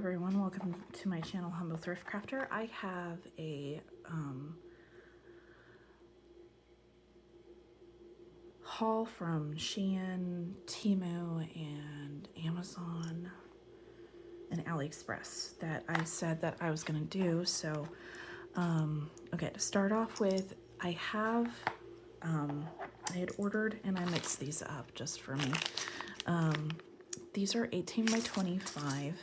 everyone, welcome to my channel, Humble Thrift Crafter. I have a haul from Shein, Temu, and Amazon and AliExpress that I said that I was going to do. So, okay, to start off with, I had ordered, and I mixed these up just for me. These are 18 by 25.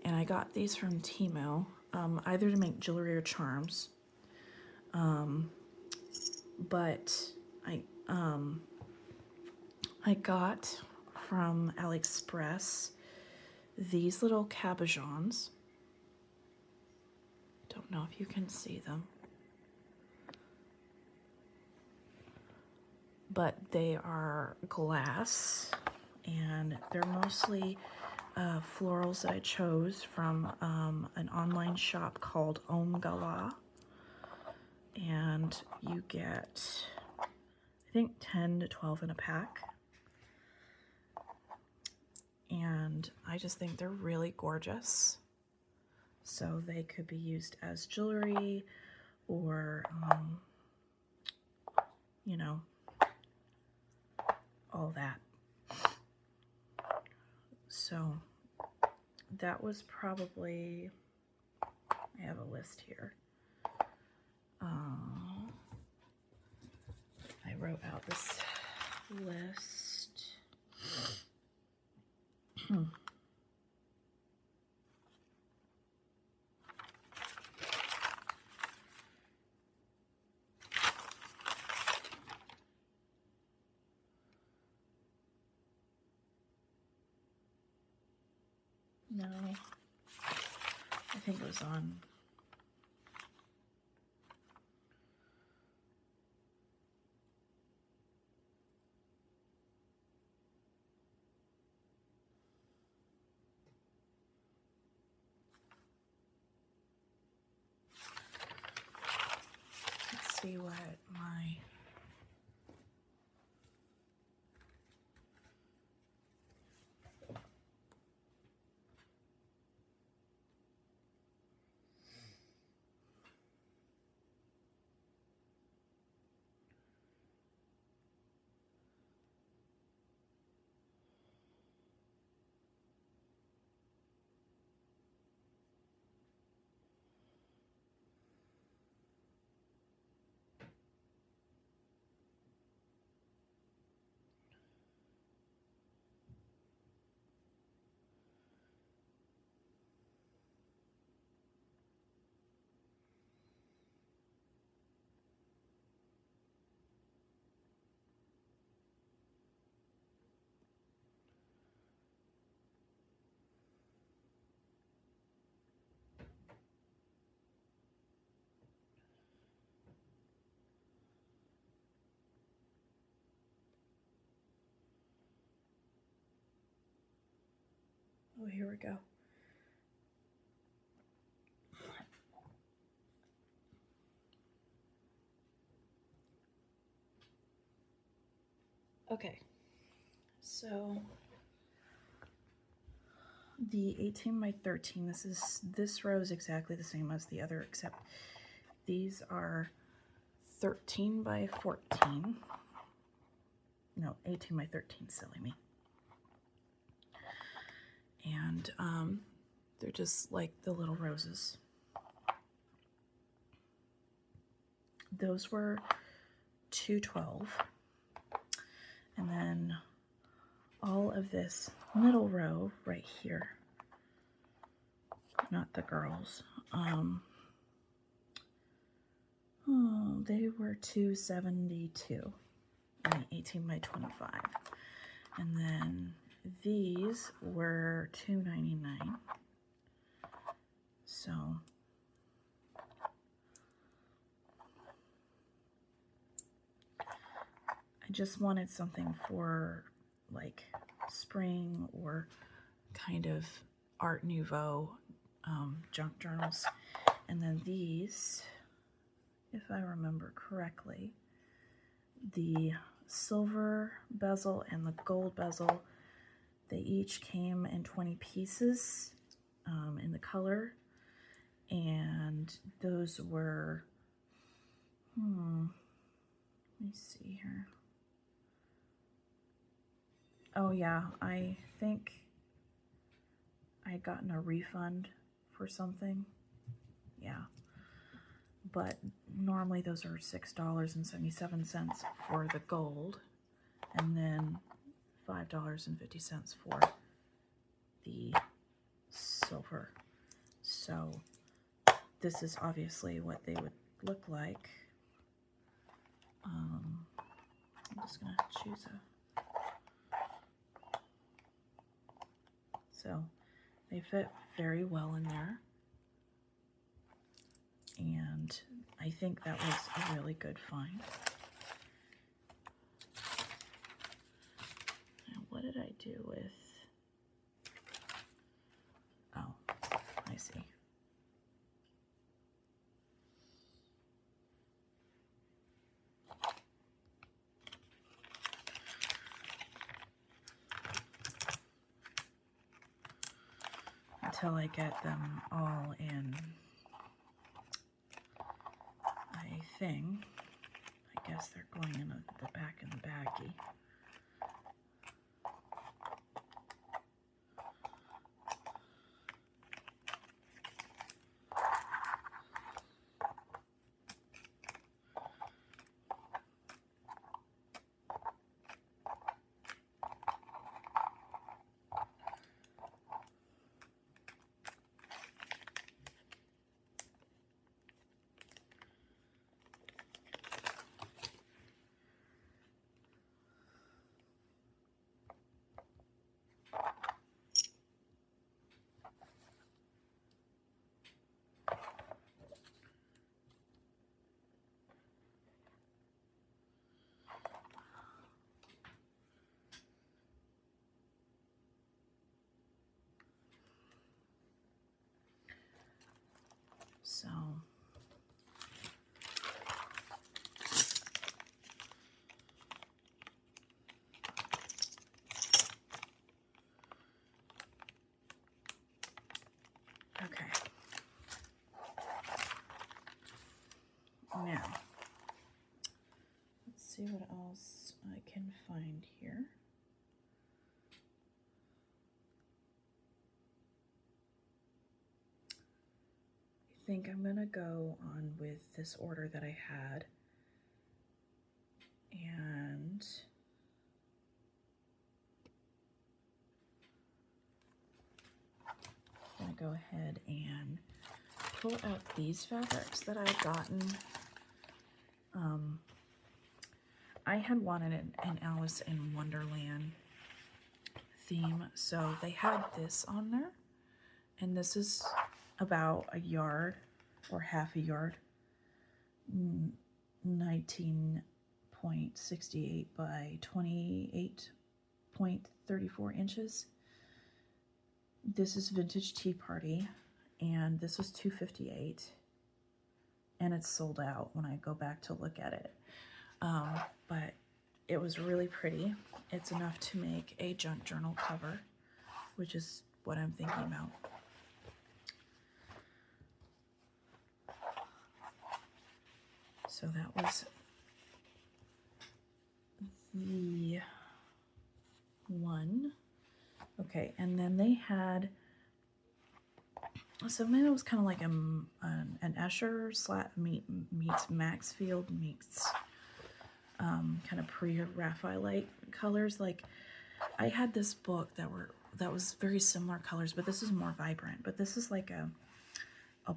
And I got these from Temu, either to make jewelry or charms. But I got from AliExpress these little cabochons. Don't know if you can see them. But they are glass, and they're mostly florals that I chose from an online shop called Om Gala, and you get, I think, 10 to 12 in a pack, and I just think they're really gorgeous. So they could be used as jewelry or, you know, all that. So that was probably, I have a list here. I wrote out this list. No, I think it was on. Let's see what my. Oh, here we go. Okay, so the 18 by 13, this row is exactly the same as the other, except these are 13 by 14. No, 18 by 13, silly me. And they're just like the little roses. Those were $2.12. And then all of this middle row right here, not the girls, they were $2.72 and 18 by 25. And then these were $2.99. So I just wanted something for like spring or kind of Art Nouveau junk journals. And then these, if I remember correctly, the silver bezel and the gold bezel, they each came in 20 pieces. in the color, and those were, let me see here. Oh yeah, I think I'd gotten a refund for something. Yeah. But normally those are $6.77 for the gold, and then $5.50 for the silver. So this is obviously what they would look like. I'm just gonna choose a. So they fit very well in there, and I think that was a really good find. Now, what did I do with? Oh, I see. Until I get them all in a thing. I guess they're going in the back in the baggie. So okay. Now let's see what else I can find here. I think I'm gonna go on with this order that I had, and I'm gonna go ahead and pull out these fabrics that I've gotten. I had wanted an Alice in Wonderland theme, so they had this on there, and this is about a yard or half a yard, 19.68 by 28.34 inches. This is Vintage Tea Party, and this was $2.58, and it's sold out when I go back to look at it. But it was really pretty. It's enough to make a junk journal cover, which is what I'm thinking about. So that was the one. Okay, and then they had, so maybe it was kind of like an Escher meets Maxfield meets kind of pre-Raphaelite colors. Like, I had this book that was very similar colors, but this is more vibrant. But this is like a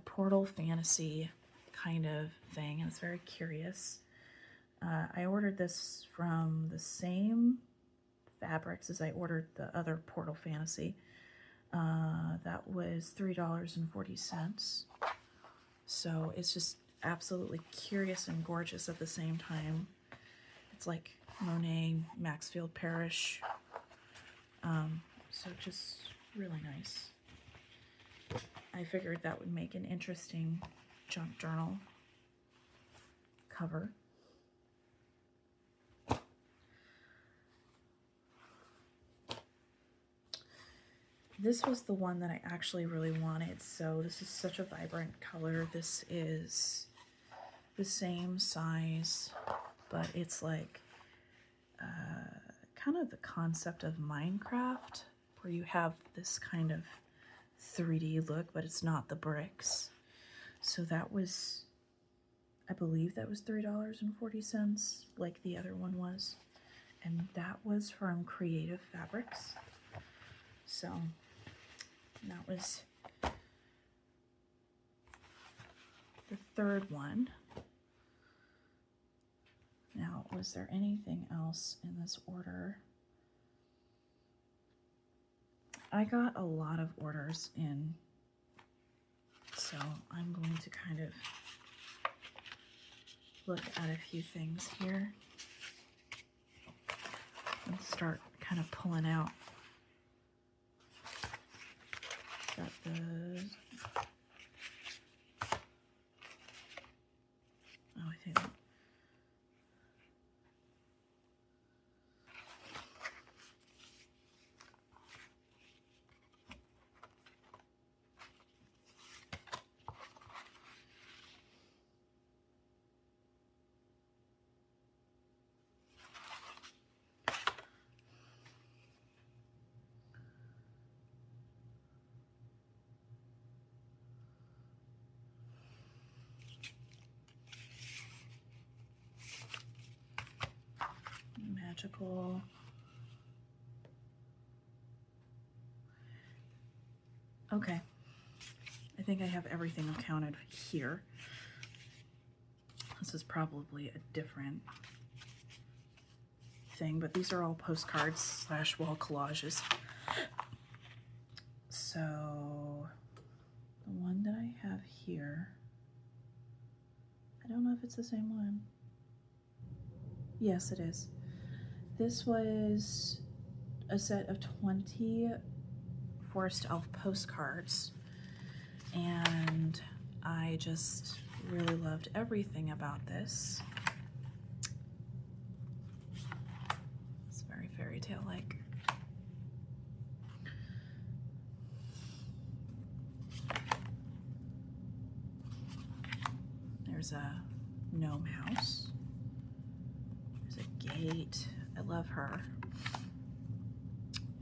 portal fantasy kind of thing, and it's very curious. I ordered this from the same fabrics as I ordered the other Portal Fantasy. That was $3.40. So it's just absolutely curious and gorgeous at the same time. It's like Monet, Maxfield Parrish. So just really nice. I figured that would make an interesting junk journal cover. this was the one that I actually really wanted. So this is such a vibrant color. This is the same size, but it's like kind of the concept of Minecraft, where you have this kind of 3D look, but it's not the bricks. So that was, I believe that was $3.40, like the other one was. And that was from Creative Fabrics. So that was the third one. Now, was there anything else in this order? I got a lot of orders in, so I'm going to kind of look at a few things here and start kind of pulling out. Got the, oh, I think magical. Okay, I think I have everything accounted here. This is probably a different thing, but these are all postcards slash wall collages. So the one that I have here, I don't know if it's the same one. Yes, it is. This was a set of 20 Forest Elf postcards, and I just really loved everything about this. It's very fairy tale like. There's a gnome house. There's a gate. I love her.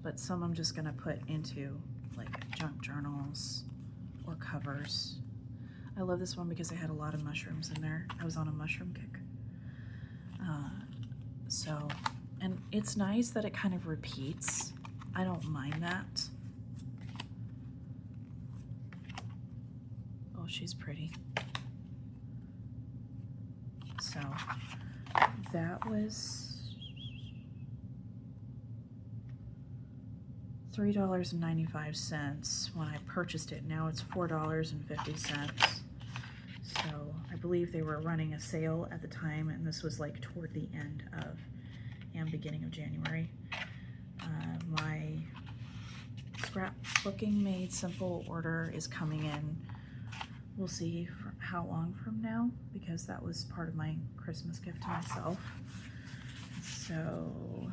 But some I'm just gonna put into like junk journals or covers. I love this one because I had a lot of mushrooms in there. I was on a mushroom kick. And it's nice that it kind of repeats. I don't mind that. Oh, she's pretty. So that was $3.95 when I purchased it. Now it's $4.50. So I believe they were running a sale at the time, and this was like toward the end of and beginning of January. My scrapbooking made simple order is coming in. We'll see for how long from now, because that was part of my Christmas gift to myself. So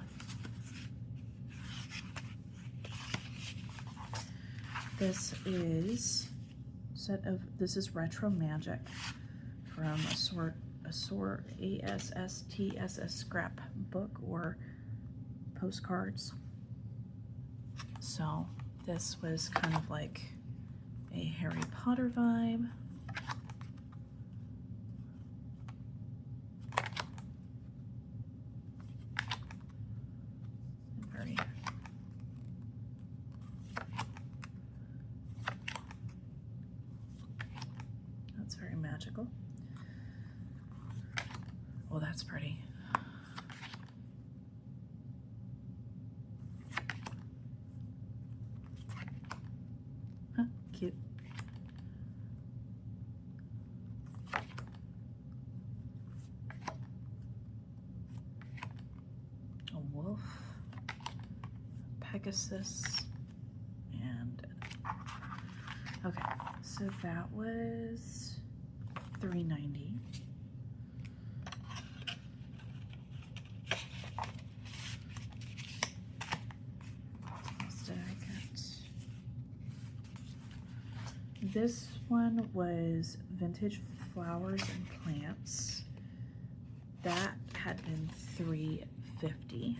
this is this is Retro Magic from ASSTSS scrapbook or postcards. So this was kind of like a Harry Potter vibe. Very that's very magical. Oh, that's pretty. Huh, cute. A wolf, Pegasus, and okay, so that was $3.90. What else did I get? This one was Vintage Flowers and Plants. That had been $3.50.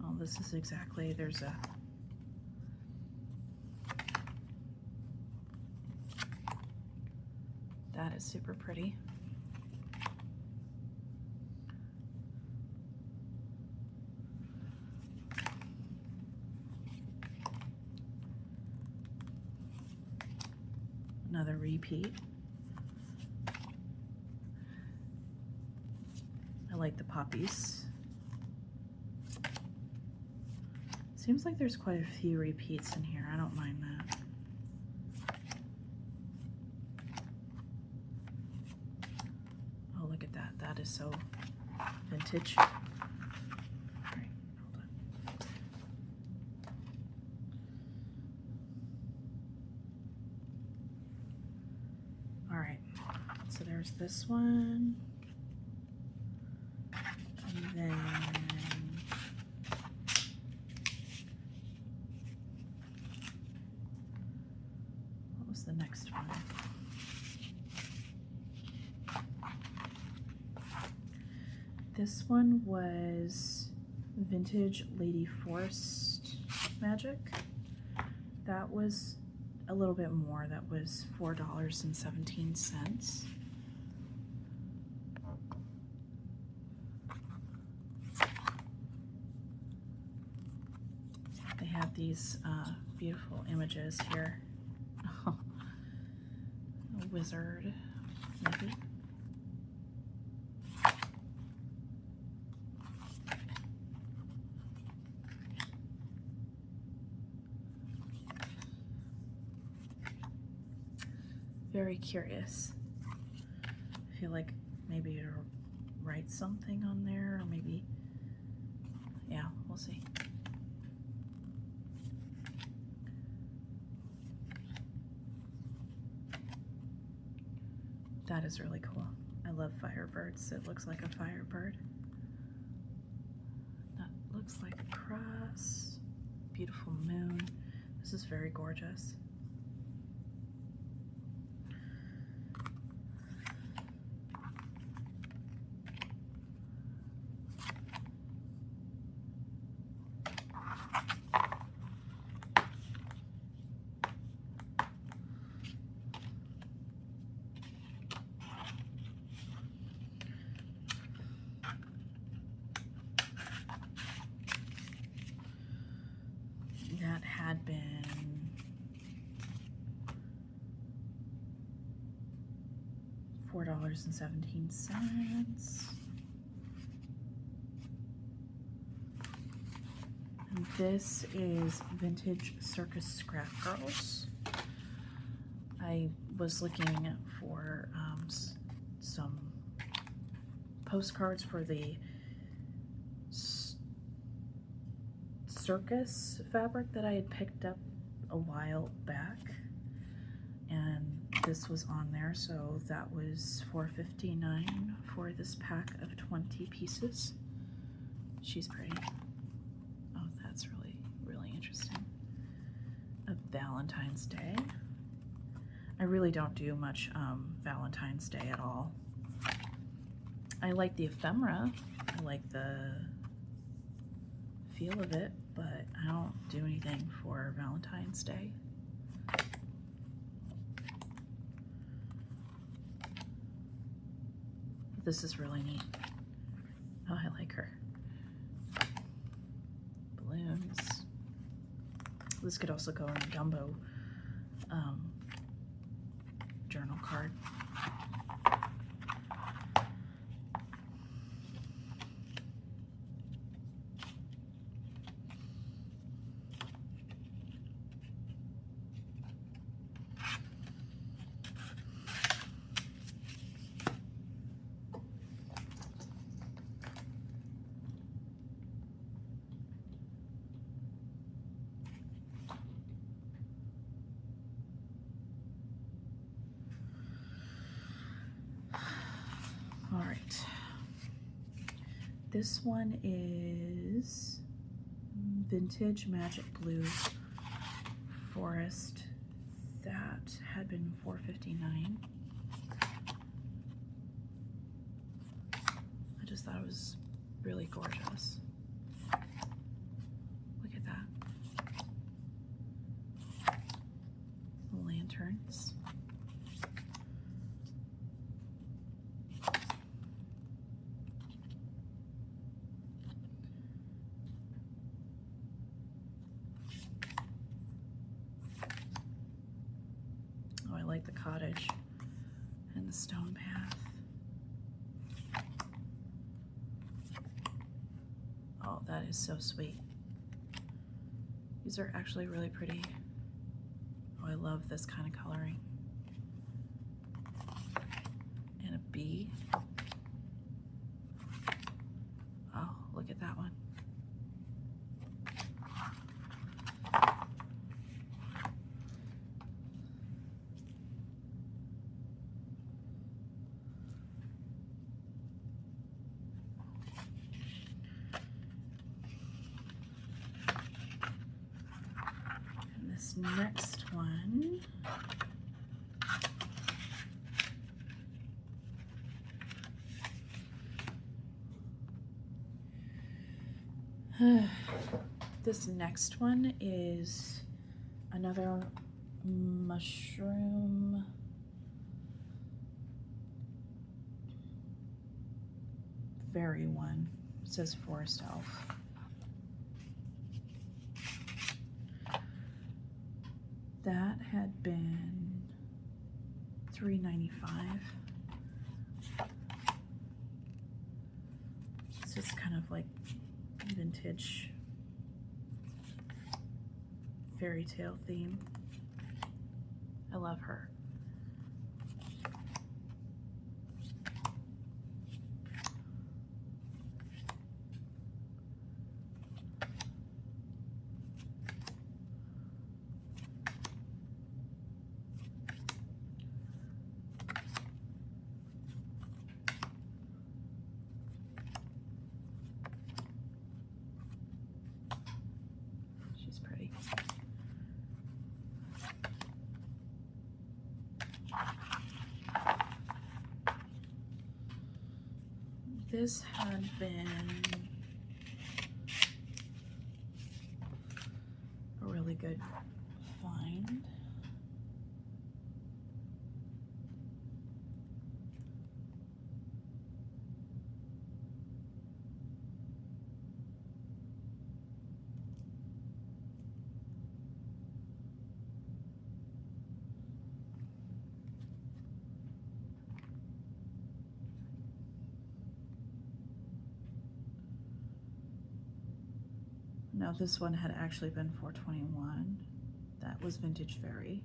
Oh, this is exactly, there's a that is super pretty. Another repeat. I like the poppies. Seems like there's quite a few repeats in here. I don't mind that. Oh, look at that. That is so vintage. All right, hold on. All right, so there's this one. And then what was the next one? This one was Vintage Lady Forest Magic. That was a little bit more. That was $4.17. They have these beautiful images here. A wizard, maybe. Very curious. I feel like maybe to write something on there, or maybe, yeah, we'll see. That is really cool. I love firebirds. It looks like a firebird. That looks like a cross. Beautiful moon. This is very gorgeous. That had been $4.17. And this is Vintage Circus Scrap Girls. I was looking for some postcards for the circus fabric that I had picked up a while back, and this was on there, so that was $4.59 for this pack of 20 pieces. She's pretty. Oh, that's really, really interesting. A Valentine's Day. I really don't do much Valentine's Day at all. I like the ephemera. I like the feel of it, but I don't do anything for Valentine's Day. This is really neat. Oh, I like her. Balloons. This could also go in a gumbo journal card. All right. This one is vintage magic blue forest that had been $4.59. I just thought it was really gorgeous. Look at that. The lanterns. Oh, I like the cottage and the stone path. Oh, that is so sweet. These are actually really pretty. Oh, I love this kind of coloring. And a bee. Oh, look at that one. This next one is another mushroom fairy one. It says forest elf. That had been $3.95. It's just kind of like vintage fairy tale theme. I love her. She's pretty. This had been a really good find. No, this one had actually been $4.21. That was Vintage Fairy.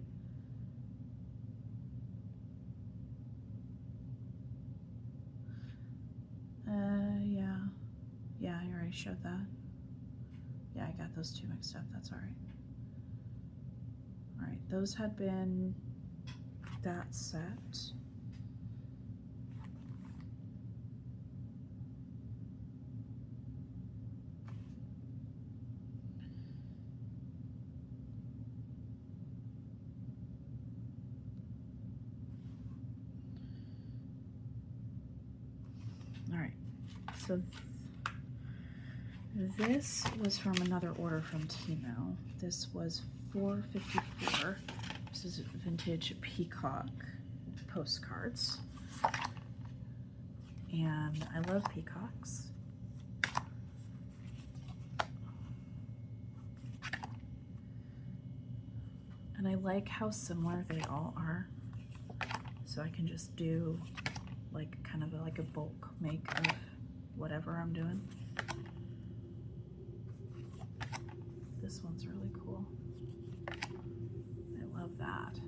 Yeah, you already showed that. Yeah, I got those two mixed up, that's all right. All right, those had been that set. All right, so this was from another order from Timo. This was $4.54. This is vintage peacock postcards. And I love peacocks. And I like how similar they all are. So I can just do like kind of like a bulk make of whatever I'm doing. This one's really cool. I love that.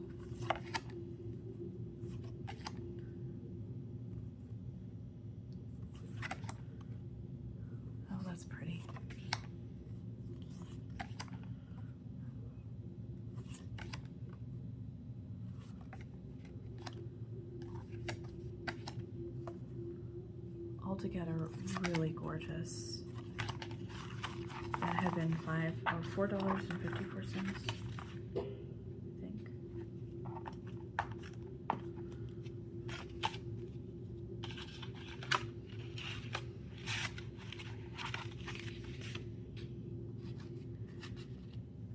Oh, that's pretty. Altogether, really gorgeous. That had been been $4.54, I think.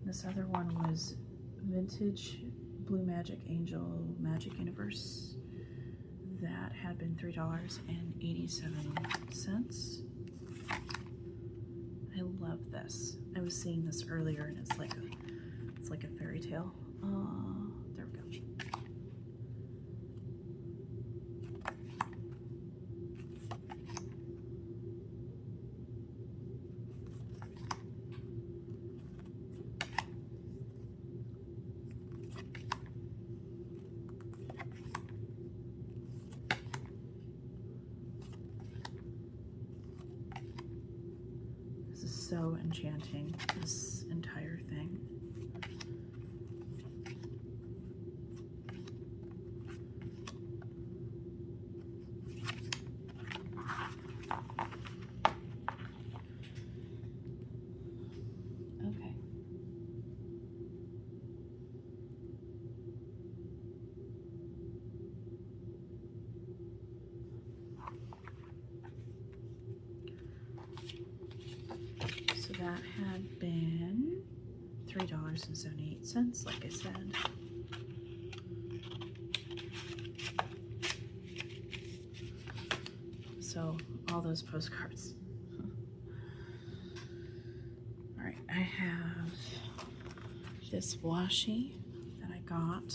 This other one was Vintage Blue Magic Angel Magic Universe. That had been $3.87. I love this. I was seeing this earlier, and it's like a fairy tale. There we go. This is so enchanting, this entire thing. Okay. So that had been $3.78, like I said. So all those postcards. All right, I have this washi that I got.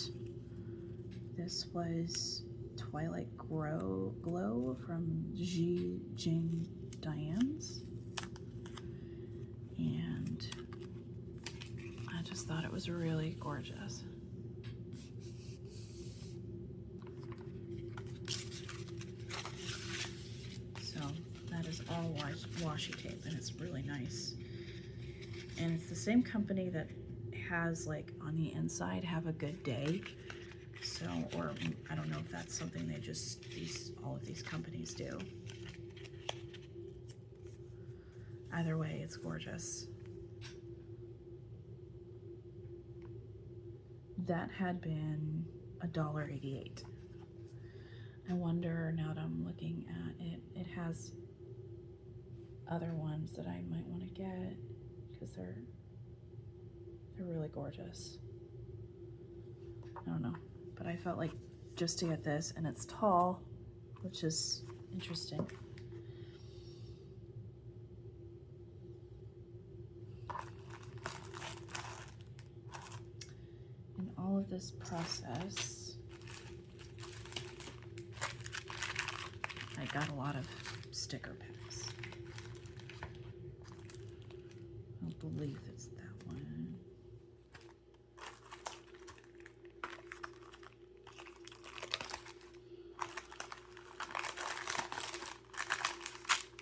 This was Twilight Glow from Jing Diane's. And I just thought it was really gorgeous. So that is all washi tape, and it's really nice. And it's the same company that has, like, on the inside, have a good day. So, or I don't know if that's something they just, all of these companies do. Either way, it's gorgeous. That had been $1.88. I wonder, now that I'm looking at it, it has other ones that I might want to get because they're really gorgeous. I don't know, but I felt like just to get this, and it's tall, which is interesting. In all of this process, I got a lot of sticker packs. I believe it's that one.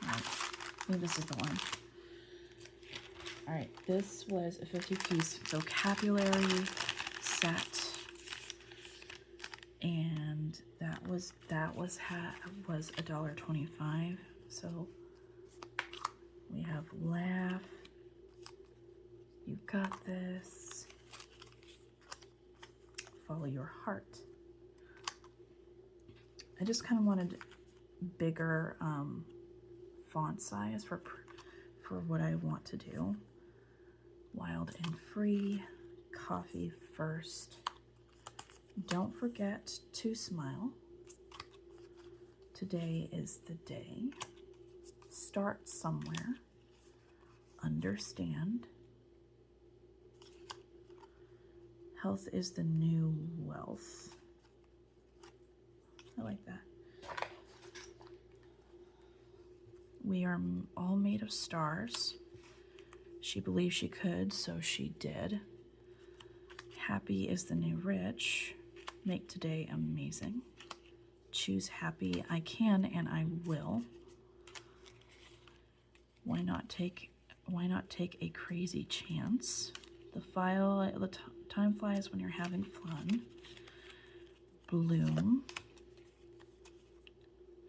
I think this is the one. All right, this was a 50-piece vocabulary set, and that was $1.25. So we have laugh, you got this, follow your heart. I just kind of wanted bigger font size for what I want to do. Wild and free, coffee first. Don't forget to smile. Today is the day. Start somewhere. Understand. Health is the new wealth. I like that. We are all made of stars. She believed she could, so she did. Happy is the new rich. Make today amazing. Choose happy. I can and I will. Why not take a crazy chance? The time flies when you're having fun. Bloom.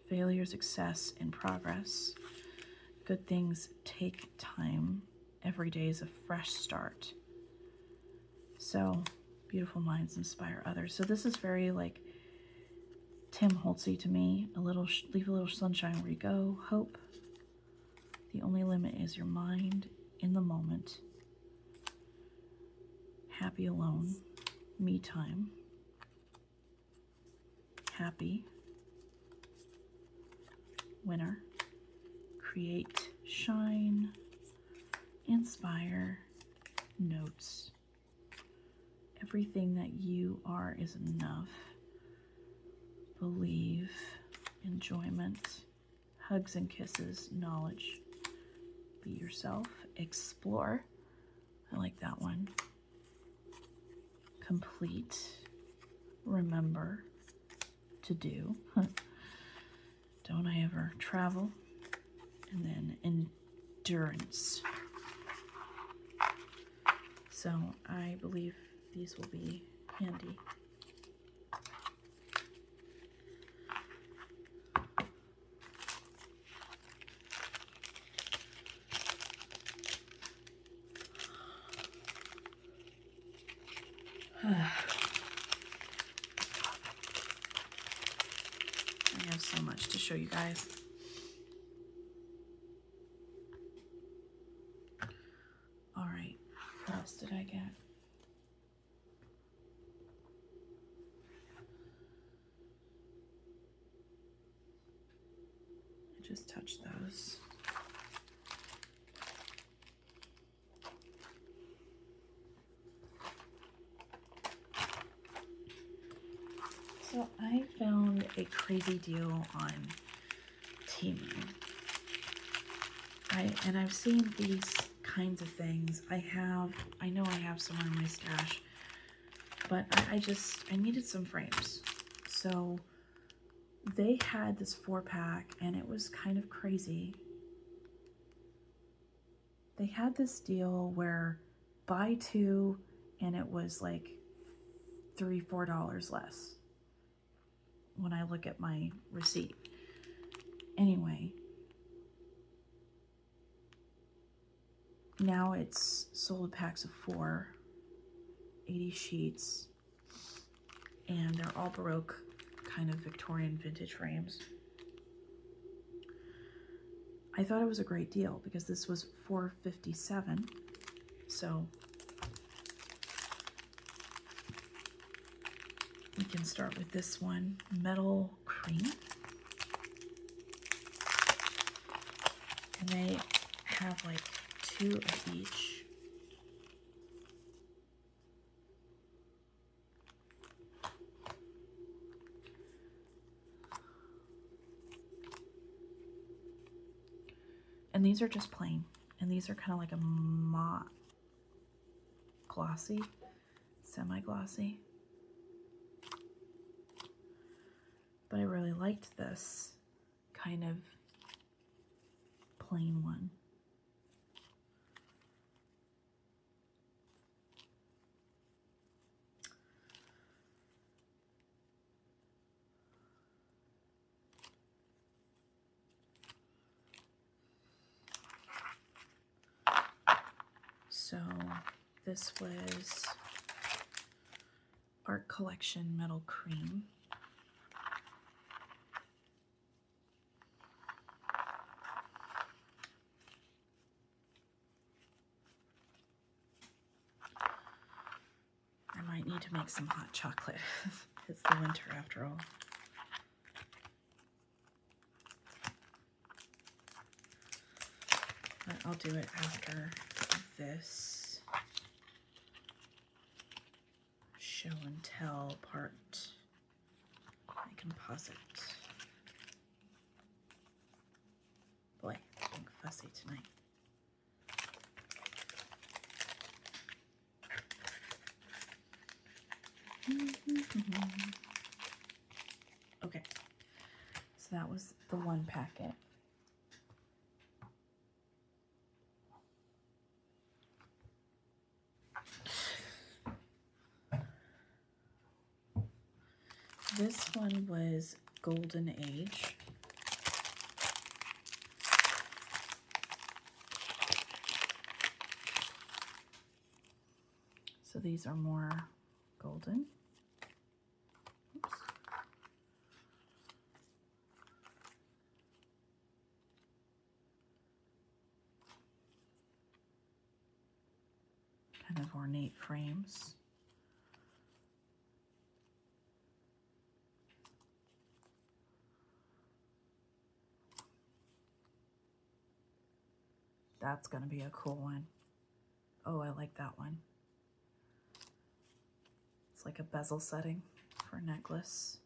Failure, success, and progress. Good things take time every day is a fresh start. So beautiful minds inspire others. So this is very like Tim Holtzy to me. Leave a little sunshine where you go. Hope. The only limit is your mind in the moment. Happy alone. Me time. Happy. Winner. Create. Shine. Inspire. Notes. Everything that you are is enough. Believe. Enjoyment. Hugs and kisses. Knowledge. Be yourself. Explore. I like that one. Complete. Remember. To do. Don't I ever travel? And then endurance. So I believe these will be handy. I have so much to show you guys. All right, what else did I get? I just touched those. So I found a crazy deal on Temu. I've seen these kinds of things. I know I have some in my stash, but I needed some frames. So they had this 4-pack and it was kind of crazy. They had this deal where buy 2 and it was like $3-4 less when I look at my receipt. Anyway, now it's sold packs of 4, 80 sheets, and they're all Baroque kind of Victorian vintage frames. I thought it was a great deal because this was $4.57. So we can start with this one, Metal Cream. And they have like 2 of each. And these are just plain. And these are kind of like a matte glossy, semi-glossy. But I really liked this kind of plain one. So this was Art Collection Metal Cream. I might need to make some hot chocolate. It's the winter after all. But I'll do it after this show and tell part. My composite. Boy, I'm being fussy tonight. Okay, so that was the one packet. This one was Golden Age. So these are more golden. Oops. Kind of ornate frames. That's going to be a cool one. Oh, I like that one. It's like a bezel setting for a necklace.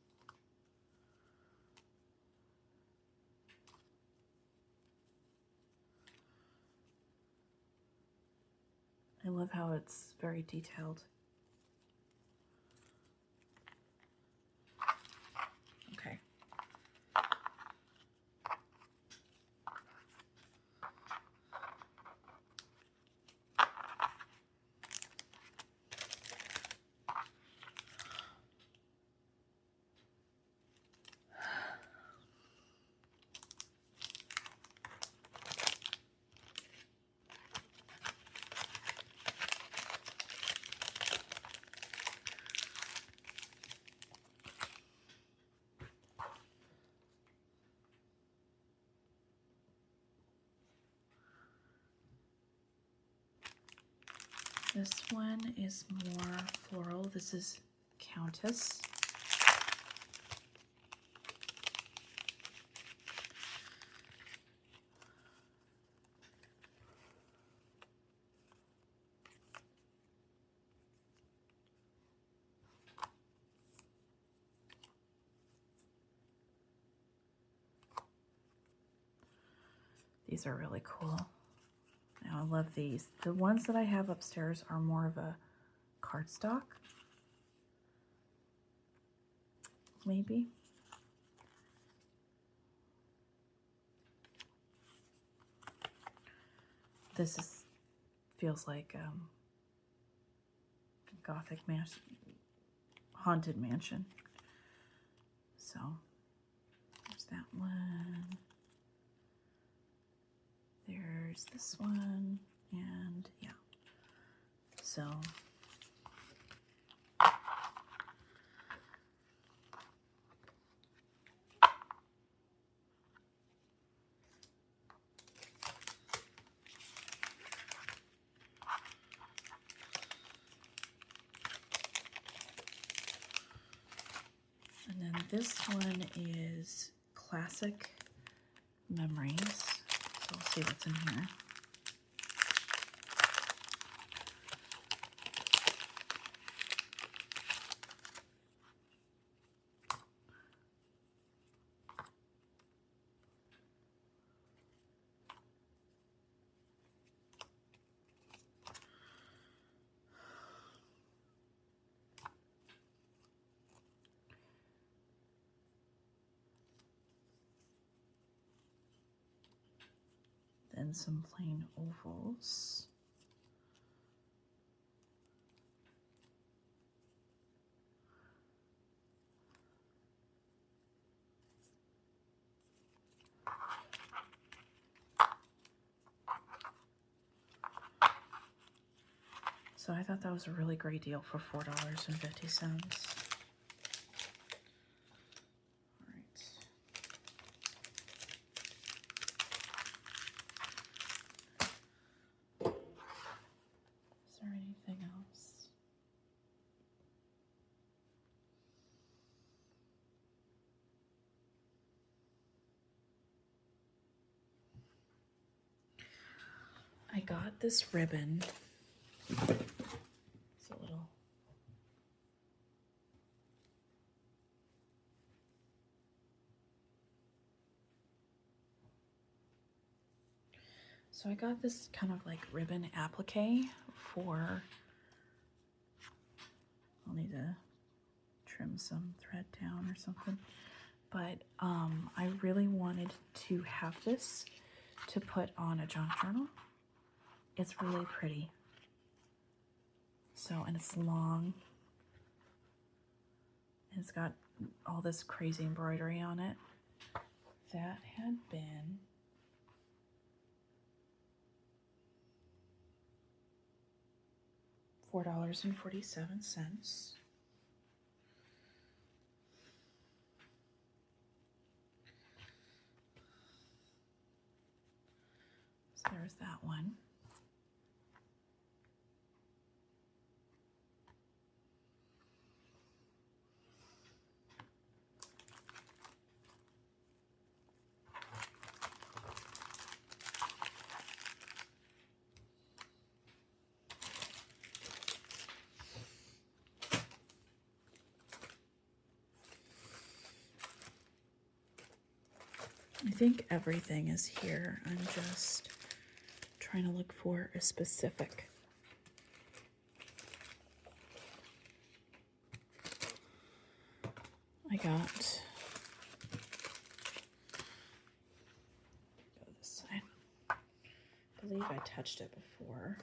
I love how it's very detailed. Okay. This one is more floral. This is Countess. These are really cool. Now, I love these. The ones that I have upstairs are more of a cardstock, maybe. This feels like Gothic mansion, haunted mansion. So there's that one. There's this one, and yeah. So and then this one is Classic Memories. So we'll see what's in here. Then some plain ovals. So I thought that was a really great deal for $4.50. All right. Is there anything else? I got this ribbon. It's a little. So I got this kind of like ribbon applique for, I'll need to trim some thread down or something. But I really wanted to have this to put on a junk journal. It's really pretty. So, and it's long. And it's got all this crazy embroidery on it. That had been $4.47. So there's that one. I think everything is here. I'm just trying to look for a specific. I got, go this side. I believe I touched it before.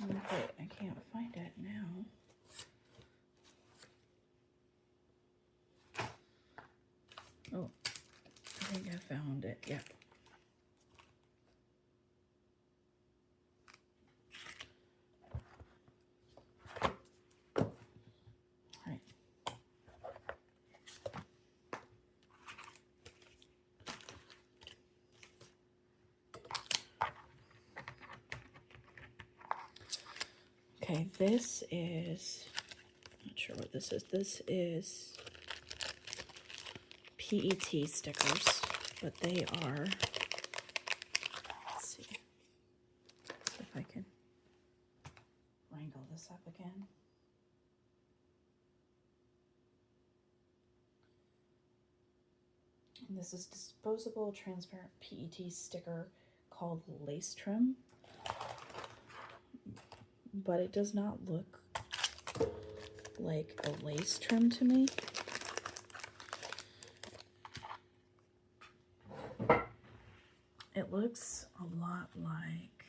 But I can't find it now. Oh, I think I found it. Yep. Right. Okay, this is, not sure what this is. This is PET stickers, but they are, let's see if I can wrangle this up again. And this is disposable transparent PET sticker called Lace Trim, but it does not look like a lace trim to me. It looks a lot like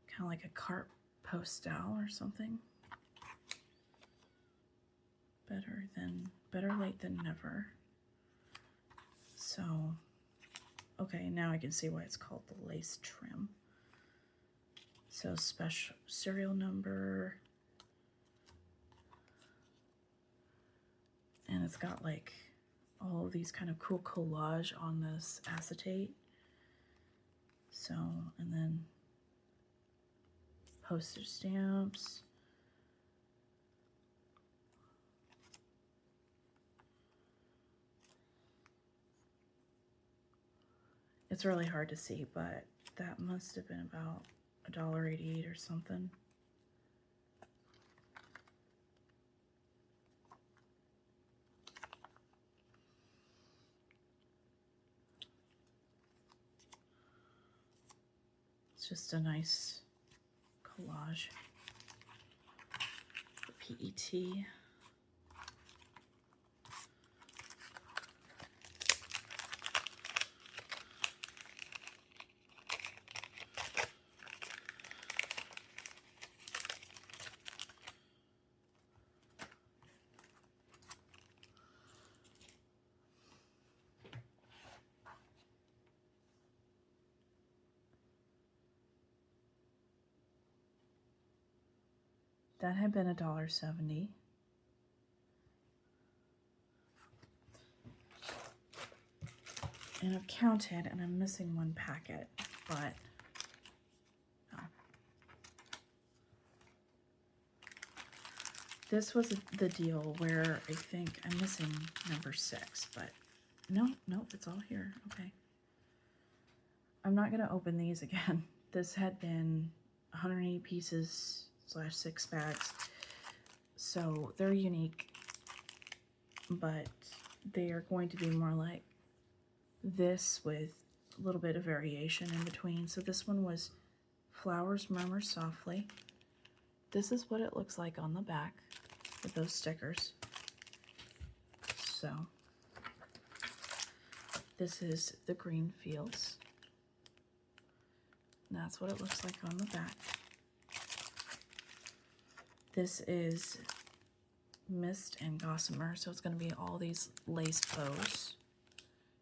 kind of like a carte postal or something. Better late than never. So, okay, now I can see why it's called the lace trim. So special serial number, and it's got like all of these kind of cool collage on this acetate. So, and then postage stamps. It's really hard to see, but that must have been about $1.88 or something. It's just a nice collage. PET. That had been $1.70. And I've counted, and I'm missing one packet, but oh. This was the deal where I think I'm missing number 6, but no, it's all here. Okay. I'm not going to open these again. This had been 180 pieces / 6 bags. So they're unique, but they are going to be more like this with a little bit of variation in between. So this one was Flowers Murmur Softly. This is what it looks like on the back with those stickers. So this is The Green Fields. That's what it looks like on the back. This is Mist and Gossamer, so it's going to be all these lace bows.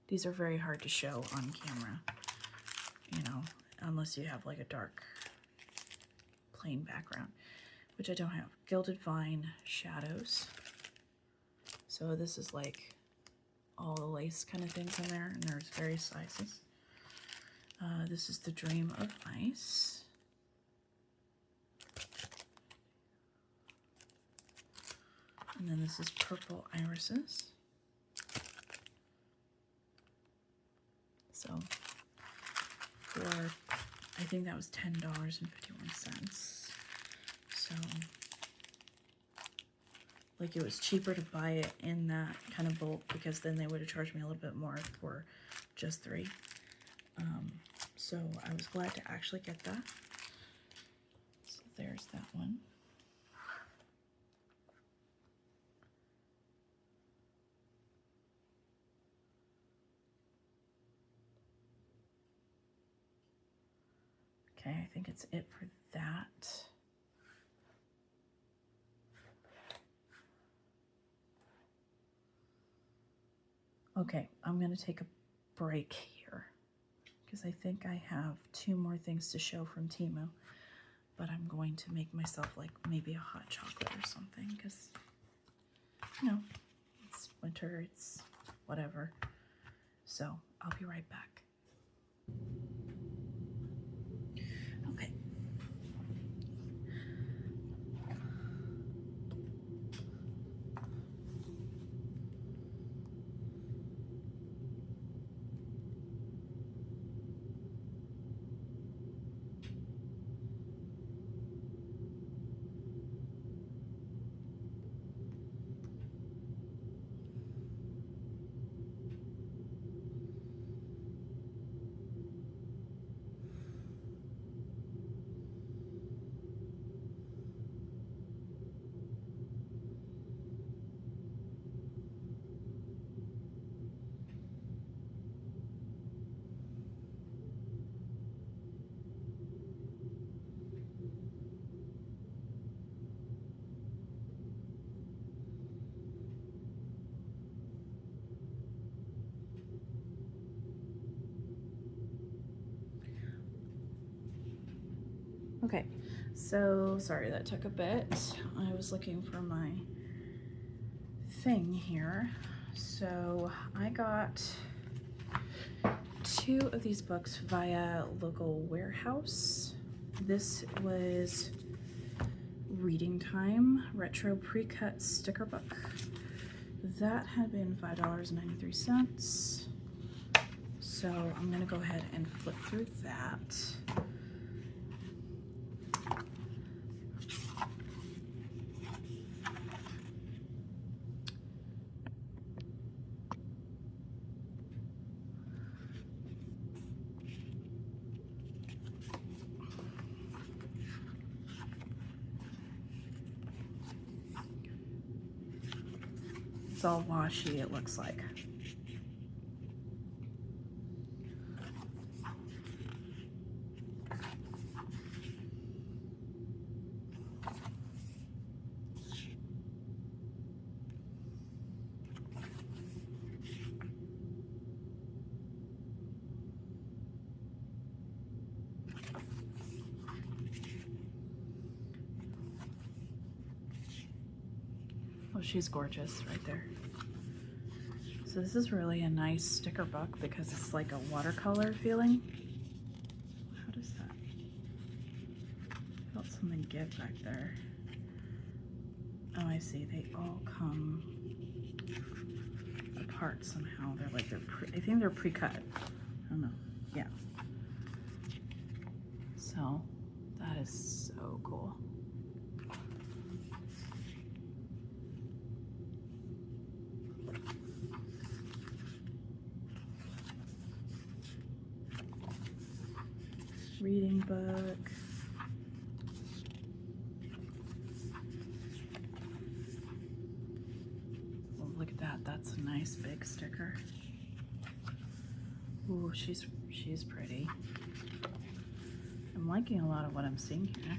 These are very hard to show on camera, you know, unless you have like a dark plain background, which I don't have. Gilded Vine shadows. So this is like all the lace kind of things in there, and there's various sizes. This is the Dream of Ice. And then this is Purple Irises. So for, I think that was $10.51. So like it was cheaper to buy it in that kind of bulk, because then they would have charged me a little bit more for just 3. So I was glad to actually get that. So there's that one. Okay, I think it's it for that. Okay, I'm going to take a break here because I think I have 2 more things to show from Temu, but I'm going to make myself like maybe a hot chocolate or something because, you know, it's winter, it's whatever. So I'll be right back. Okay. Okay, so sorry that took a bit. I was looking for my thing here. So I got 2 of these books via local warehouse. This was Reading Time Retro Pre-Cut Sticker Book. That had been $5.93. So I'm gonna go ahead and flip through that. It's all washy, it looks like. Oh, she's gorgeous right there. So this is really a nice sticker book because it's like a watercolor feeling. How does that? Felt something give back there. Oh, I see. They all come apart somehow. They're like I think they're pre-cut. I don't know. Yeah. So that is so cool. Reading book. Oh, look at that. That's a nice big sticker. Ooh, she's pretty. I'm liking a lot of what I'm seeing here.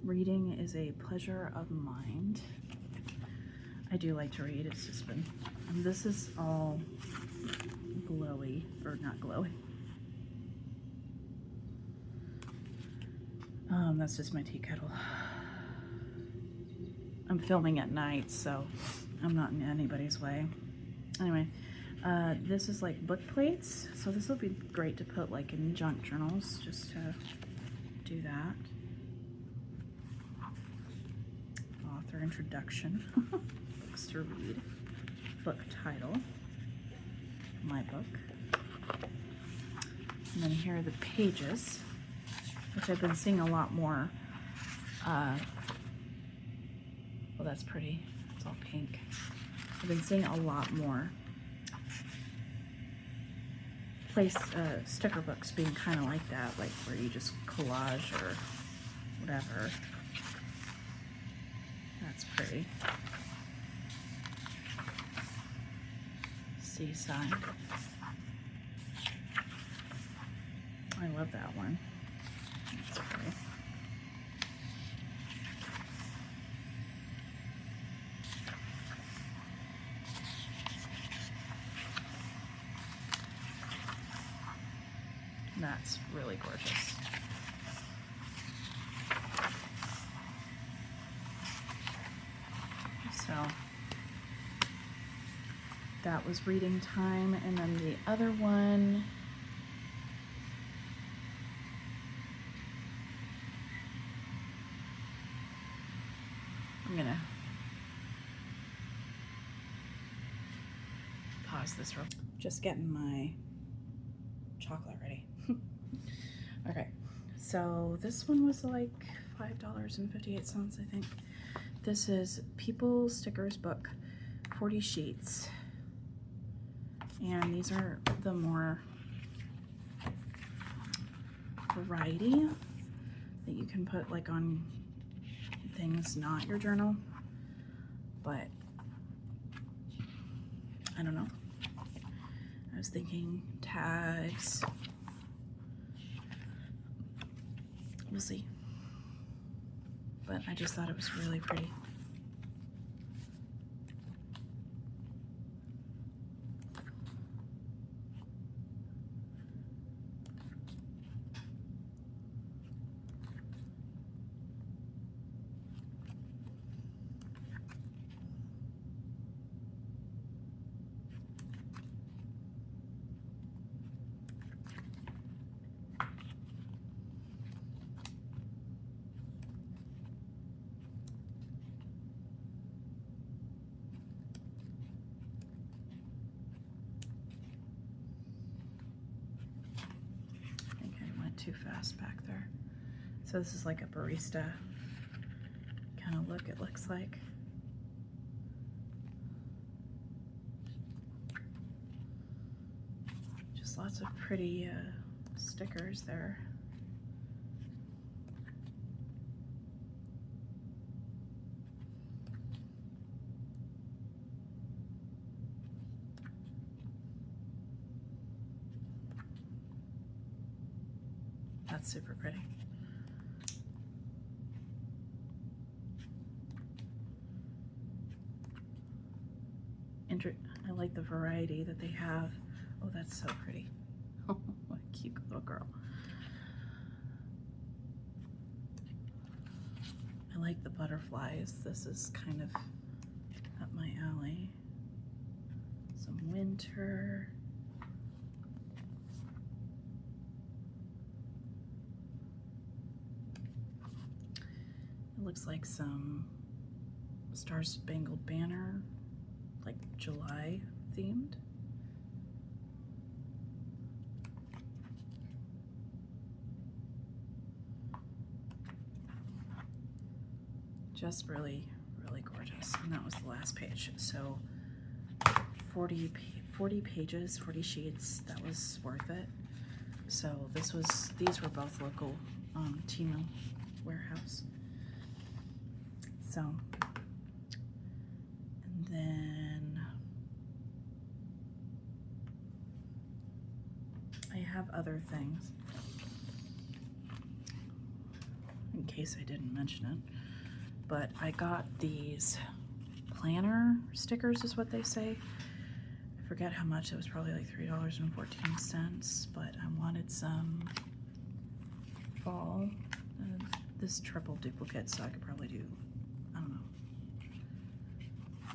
Reading is a pleasure of mind. I do like to read. It's just been, this is all glowy, or not glowy. That's just my tea kettle. I'm filming at night, so I'm not in anybody's way. Anyway, this is like book plates, so this will be great to put like in junk journals, just to do that. Author introduction, books to read, book title, my book, and then here are the pages, which I've been seeing a lot more. Well, that's pretty. It's all pink. I've been seeing a lot more sticker books being kind of like that, like where you just collage or whatever. That's pretty. Seaside. I love that one. That's pretty. That's really gorgeous. So that was reading time, and then the other one, I'm gonna pause this real. Just getting my chocolate ready. Okay, so this one was like $5.58, I think. This is People Stickers book, 40 sheets. And these are the more variety that you can put like on things not your journal. But I don't know. I was thinking tags. We'll see. But I just thought it was really pretty. Too fast back there. So this is like a barista kind of look, it looks like. Just lots of pretty stickers there. That's super pretty. I like the variety that they have. Oh, that's so pretty. Oh, what a cute little girl. I like the butterflies. This is kind of up my alley. Some winter. It looks like some Star Spangled Banner, like July themed. Just really, really gorgeous. And that was the last page. So 40 pages, 40 sheets. That was worth it. So these were both local Temu warehouse. So, and then I have other things in case I didn't mention it, but I got these planner stickers is what they say. I forget how much, it was probably like $3.14, but I wanted some fall. This triple duplicate, so I could probably do, I don't know.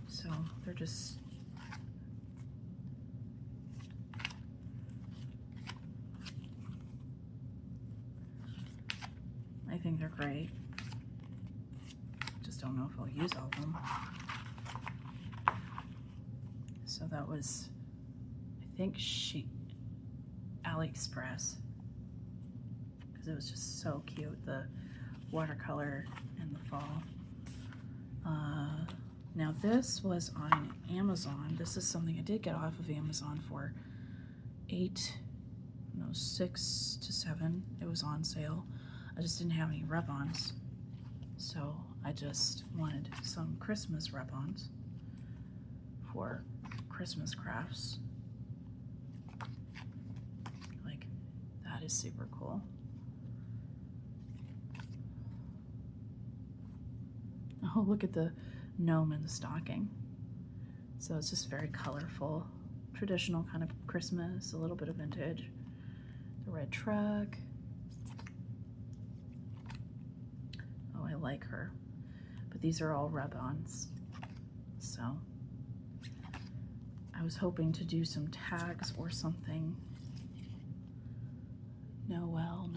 So they're just, I think they're great. Just don't know if I'll use all of them. So that was, I think AliExpress, because it was just so cute, the watercolor in the fall. Now this was on Amazon. This is something I did get off of Amazon for $6 to $7. It was on sale. I just didn't have any rub-ons, so I just wanted some Christmas rub-ons for Christmas crafts. Like, that is super cool. Oh, look at the gnome in the stocking. So it's just very colorful, traditional kind of Christmas, a little bit of vintage. The red truck. Oh, I like her. But these are all rub-ons. So I was hoping to do some tags or something. Noel.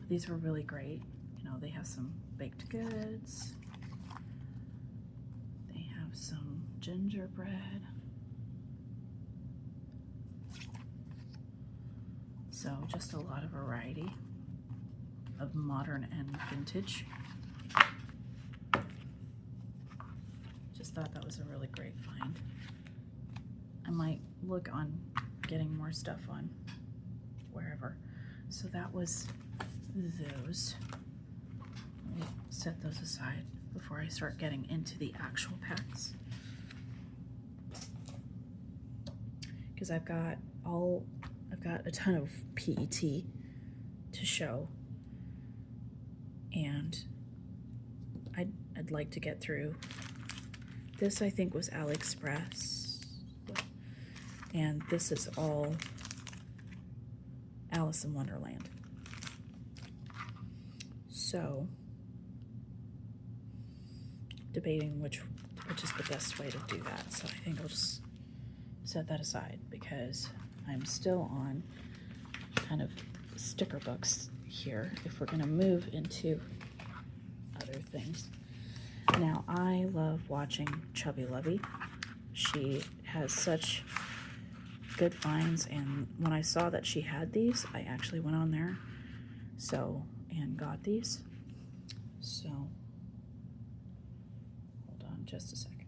These were really great. You know, they have some baked goods. They have some gingerbread. So just a lot of variety of modern and vintage. Just thought that was a really great find. I might look on getting more stuff on wherever. So that was those. Let me set those aside before I start getting into the actual packs. Because I've got a ton of PET to show, and I'd like to get through. This I think was AliExpress, and this is all Alice in Wonderland. So, debating which is the best way to do that. So I think I'll just set that aside because I'm still on kind of sticker books here if we're going to move into other things. Now, I love watching Chubby Lovey. She has such good finds, and when I saw that she had these, I actually went on there and got these. So hold on just a second.